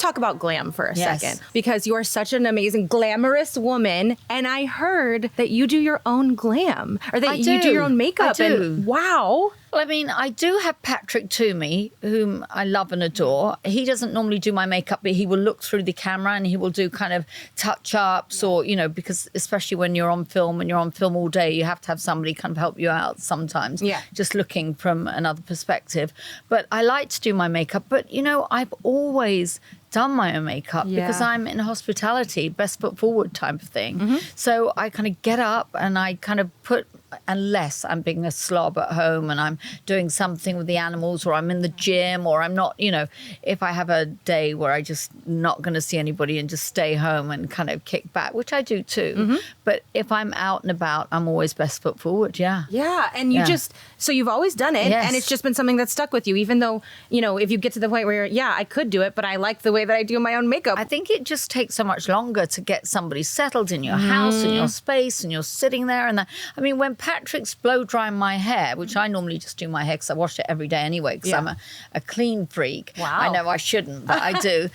talk about glam for a Yes. second, because you are such an amazing, glamorous woman. And I heard that you do your own glam, or that you do your own makeup. I do. And wow. Well, I mean, I do have Patrick Toomey, whom I love and adore. He doesn't normally do my makeup, but he will look through the camera and he will do kind of touch-ups or, you know, because especially when you're on film and you're on film all day, you have to have somebody kind of help you out sometimes. Yeah. Just looking from another perspective. But I like to do my makeup. But, you know, I've always done my own makeup because I'm in hospitality, best foot forward type of thing. So I kind of get up and I kind of put, unless I'm being a slob at home and I'm doing something with the animals or I'm in the gym or I'm not, you know, if I have a day where I just not going to see anybody and just stay home and kind of kick back, which I do too. But if I'm out and about, I'm always best foot forward. Yeah. Yeah. And you just, so you've always done it. Yes. And it's just been something that's stuck with you, even though, you know, if you get to the point where I could do it, but I like the way that I do my own makeup. I think it just takes so much longer to get somebody settled in your house, in your space, and you're sitting there. And I mean, when Patrick's blow drying my hair, which I normally just do my hair because I wash it every day anyway, because I'm a clean freak. Wow. I know I shouldn't, but I do.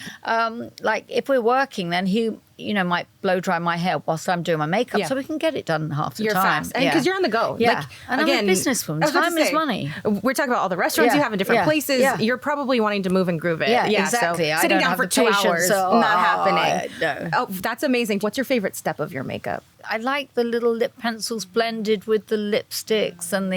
Like if we're working, then he, you know, might blow dry my hair whilst I'm doing my makeup, so we can get it done half the You're time. fast. And because you're on the go. Yeah. Like, and again, I'm a businesswoman. Time is money. We're talking about all the restaurants Yeah. you have in different Yeah. places. Yeah. You're probably wanting to move and groove it. Yeah, exactly. So I sitting don't down have for the 2 patience, hours, so, not happening. no. Oh, that's amazing. What's your favorite step of your makeup? I like the little lip pencils blended with the lipsticks and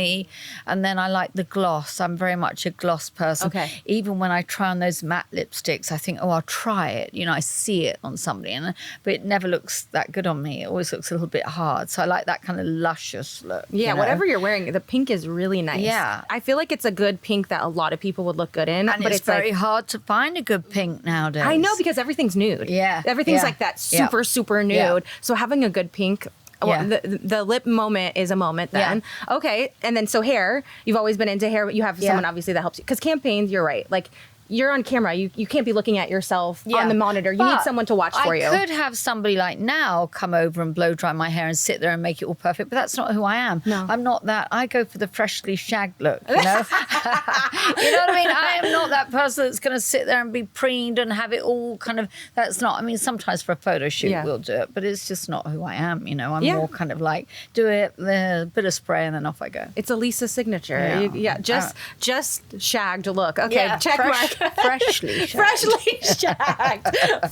then I like the gloss. I'm very much a gloss person. Okay. Even when I try on those matte lipsticks, I think, oh, I'll try it. You know, I see it on somebody, but it never looks that good on me. It always looks a little bit hard. So I like that kind of luscious look. Yeah, you know? whatever you're wearing, the pink is really nice. Yeah. I feel like it's a good pink that a lot of people would look good in. And but it's very hard to find a good pink nowadays. I know, because everything's nude. Yeah. Everything's Yeah. like that Yeah. super nude. Yeah. So having a good pink, well, the lip moment is a moment then. Yeah. Okay. And then so hair, you've always been into hair, but you have someone obviously that helps you. Because campaigns, you're right. Like, you're on camera. You can't be looking at yourself on the monitor. You need someone to watch for you. I could have somebody like now come over and blow dry my hair and sit there and make it all perfect, but that's not who I am. No. I'm not that. I go for the freshly shagged look, you know? You know what I mean? I am not that person that's going to sit there and be preened and have it all kind of, that's not, I mean, sometimes for a photo shoot we'll do it, but it's just not who I am, you know? I'm more kind of like, do it, a bit of spray and then off I go. It's a Lisa signature. Just shagged look. Okay, check mark. Freshly shagged. Freshly shagged.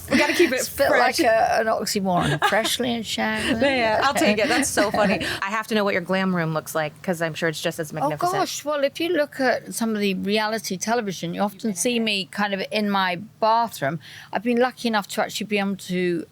We got to keep it It's a bit fresh. like an oxymoron. Freshly and shagged. Yeah, I'll take it. That's so funny. I have to know what your glam room looks like, because I'm sure it's just as magnificent. Oh gosh, well, if you look at some of the reality television, you often see me kind of in my bathroom. I've been lucky enough to actually be able to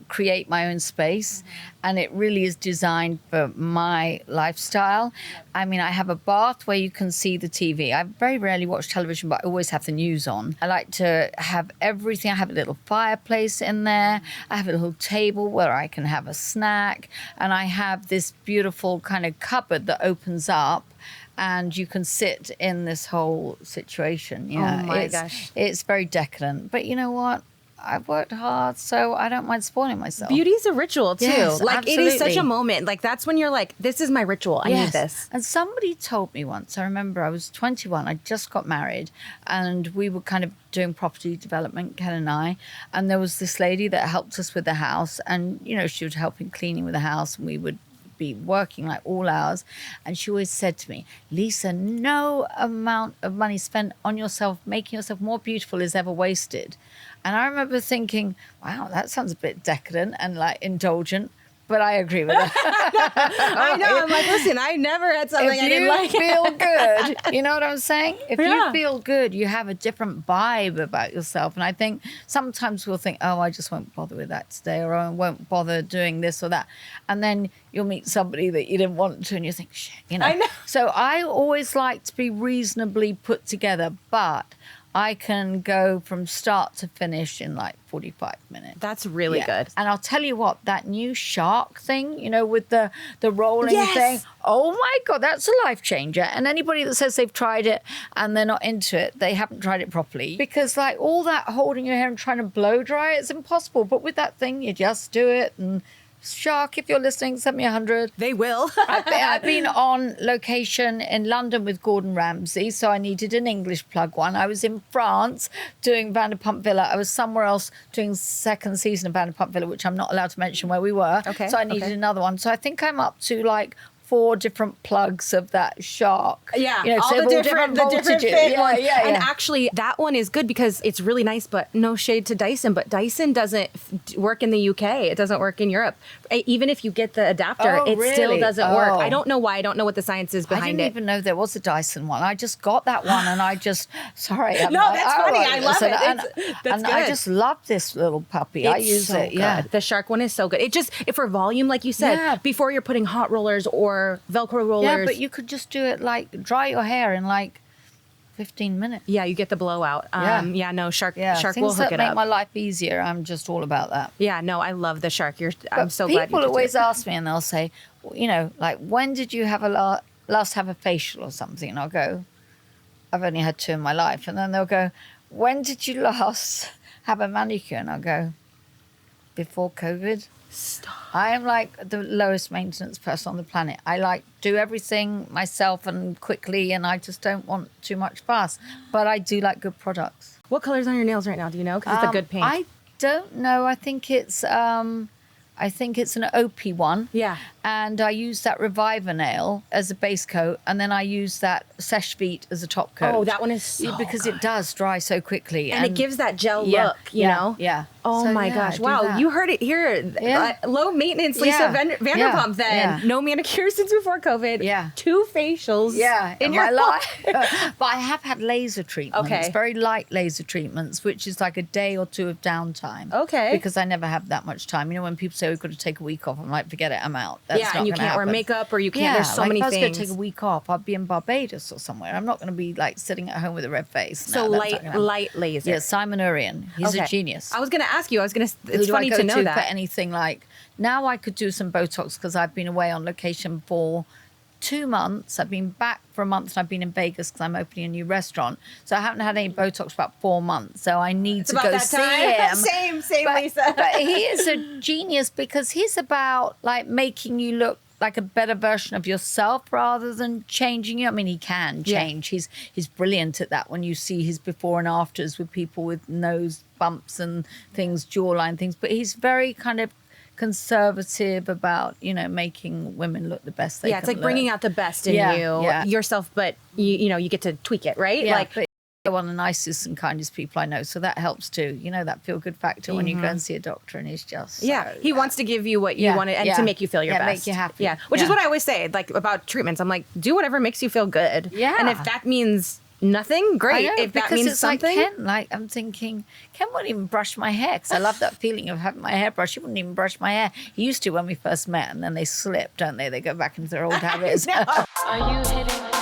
create my own space, and it really is designed for my lifestyle. I mean, I have a bath where you can see the TV. I very rarely watch television, but I always have the news on. I like to have everything. I have a little fireplace in there. I have a little table where I can have a snack. And I have this beautiful kind of cupboard that opens up and you can sit in this whole situation. Yeah, Oh my gosh. It's very decadent. But you know what? I've worked hard, so I don't mind spoiling myself. Beauty's a ritual too. Yes, like it is such absolutely. a moment. Like that's when you're like, this is my ritual. I need this. And somebody told me once, I remember I was 21, I just got married, and we were kind of doing property development, Ken and I, and there was this lady that helped us with the house, and you know, she would help in cleaning with the house, and we would be working like all hours, and she always said to me, Lisa, no amount of money spent on yourself, making yourself more beautiful is ever wasted. And I remember thinking, wow, that sounds a bit decadent and like indulgent, but I agree with that. I know. I'm like, listen, I never had something I didn't like. If you feel good, you know what I'm saying? If Yeah. you feel good, you have a different vibe about yourself. And I think sometimes we'll think, oh, I just won't bother with that today, or I won't bother doing this or that. And then you'll meet somebody that you didn't want to, and you think, shit, you know. I know. So I always like to be reasonably put together, but I can go from start to finish in like 45 minutes. That's really good. And I'll tell you what, that new shark thing, you know, with the rolling Yes. thing, oh my God, that's a life changer. And anybody that says they've tried it and they're not into it, they haven't tried it properly. Because like all that holding your hair and trying to blow dry, it's impossible. But with that thing, you just do it and Shark, if you're listening, send me 100. They will. I've been on location in London with Gordon Ramsay, so I needed an English plug one. I was in France doing Vanderpump Villa. I was somewhere else doing second season of Vanderpump Villa, which I'm not allowed to mention where we were. Okay. So I needed another one. So I think I'm up to like 4 different plugs of that shark. Yeah, you know, all so the different fit ones. And actually, that one is good because it's really nice, but no shade to Dyson. But Dyson doesn't work in the UK. It doesn't work in Europe. Even if you get the adapter, it still doesn't work. I don't know why. I don't know what the science is behind it. I didn't even know there was a Dyson one. I just got that one and I just, sorry. No, that's funny. I love it. That's good. I just love this little puppy. I use it. Yeah. The shark one is so good. It just, for volume, like you said, before you're putting hot rollers or Velcro rollers. Yeah, but you could just do it like dry your hair in like 15 minutes. Yeah, you get the blowout. Shark will hook it up. Things that make my life easier. I'm just all about that. Yeah, no, I love the shark. I'm so glad you People always ask me and they'll say, you know, like, when did you have last have a facial or something? And I'll go, I've only had 2 in my life. And then they'll go, when did you last have a manicure? And I'll go, before COVID. Stop. I am like the lowest maintenance person on the planet. I like do everything myself and quickly, and I just don't want too much fuss. But I do like good products. What color's on your nails right now? Do you know? Because it's a good paint. I don't know. I think it's an OP one. Yeah. And I use that Reviver nail as a base coat, and then I use that Sesh Beat as a top coat. Oh, that one is so because good. It does dry so quickly, and it gives that gel look. You know. Yeah. Oh So, my yeah, gosh! I do Wow, that. you heard it here. Low maintenance, Lisa Vanderpump. Then no manicure since before COVID. Yeah. 2 facials. In your my life. But I have had laser treatments. Okay. Very light laser treatments, which is like a day or 2 of downtime. Okay. Because I never have that much time. You know, when people say we've got to take a week off, I'm like, forget it, I'm out. That's not and you gonna can't wear happen. makeup or you can't. There's so many if I was things. going to take a week off, I'd be in Barbados or somewhere. I'm not going to be like sitting at home with a red face. So No, that's not gonna happen. light laser. Yeah, Simon Urian. He's a genius. I was going to ask you. Who It's do funny I go to know for that. anything like now I could do some Botox because I've been away on location for 2 months. I've been back for a month and I've been in Vegas because I'm opening a new restaurant. So I haven't had any Botox for about 4 months. So I need to go see him. Same, Lisa. But he is a genius because he's about like making you look like a better version of yourself rather than changing you. I mean, he can change. He's brilliant at that when you see his before and afters with people with nose bumps and things, jawline things. But he's very kind of conservative about, you know, making women look the best they can. Yeah, it's like bringing out the best in yourself, but you get to tweak it, right? Yeah, like one of the nicest and kindest people I know, so that helps too. You know, that feel good factor when you go and see a doctor and he's just he wants to give you what you want and to make you feel your best, make you happy. Which is what I always say, like about treatments. I'm like, do whatever makes you feel good. And if that means nothing, great. I know, if that means it's something, like Ken, like I'm thinking, Ken wouldn't even brush my hair because I love that feeling of having my hair brushed. He wouldn't even brush my hair. He used to when we first met, and then they slip, don't they? They go back into their old habits. Are you hitting